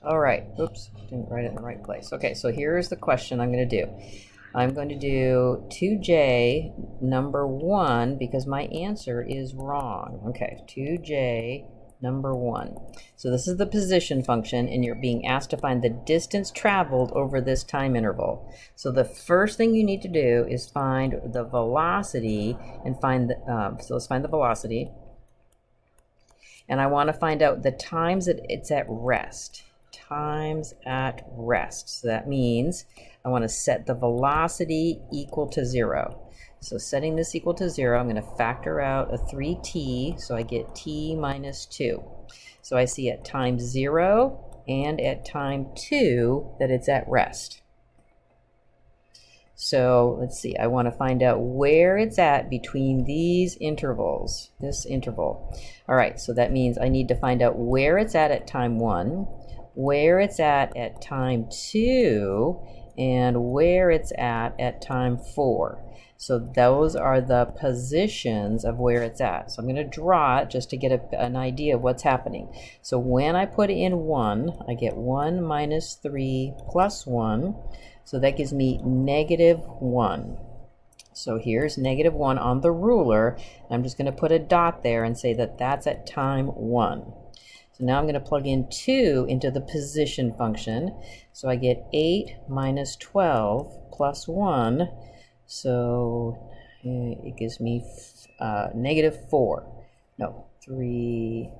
All right, oops, didn't write it in the right place. Okay, so here's the question I'm going to do. I'm going to do 2j number 1 because my answer is wrong. Okay, 2j number 1. So this is the position function, and you're being asked to find the distance traveled over this time interval. So the first thing you need to do is find the velocity and find the, so let's find the velocity. And I want to find out the times that it's at rest. Times at rest. So that means I want to set the velocity equal to 0. So setting this equal to 0, I'm going to factor out a 3t, so I get t minus 2. So I see at time 0 and at time 2 that it's at rest. So let's see, I want to find out where it's at between these intervals, this interval. All right, so that means I need to find out where it's at time 1, where it's at time 2, and where it's at time 4. So those are the positions of where it's at. So I'm going to draw it just to get an idea of what's happening. So when I put in 1, I get 1 minus 3 plus 1. So that gives me negative 1. So here's negative 1 on the ruler. I'm just going to put a dot there and say that that's at time 1. So now I'm going to plug in 2 into the position function. So I get 8 minus 12 plus 1. So it gives me negative 4. No, 3.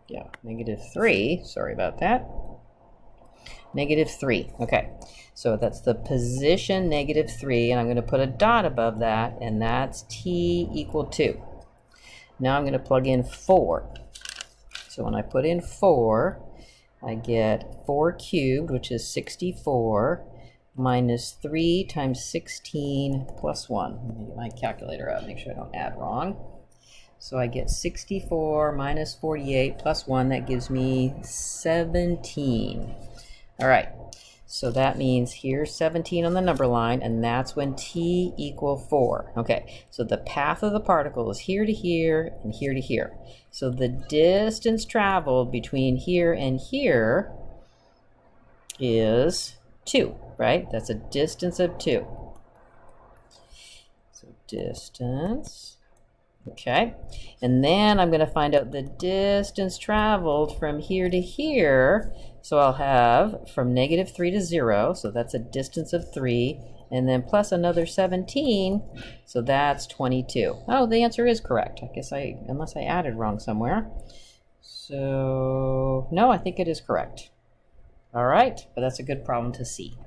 Yeah, negative 3. Sorry about that. Negative 3. Okay, so that's the position negative 3, and I'm going to put a dot above that, and that's t equal 2. Now I'm going to plug in 4. So when I put in 4, I get 4 cubed, which is 64, minus 3 times 16 plus 1. Let me get my calculator out, make sure I don't add wrong. So I get 64 minus 48 plus 1. That gives me 17. All right, so that means here's 17 on the number line, and that's when t equal 4. Okay, so the path of the particle is here to here and here to here. So the distance traveled between here and here is 2, right? That's a distance of 2. So distance. Okay, and then I'm going to find out the distance traveled from here to here. So I'll have from negative 3 to 0, so that's a distance of 3, and then plus another 17, so that's 22. Oh, the answer is correct. I guess unless I added wrong somewhere. So, no, I think it is correct. All right, but that's a good problem to see.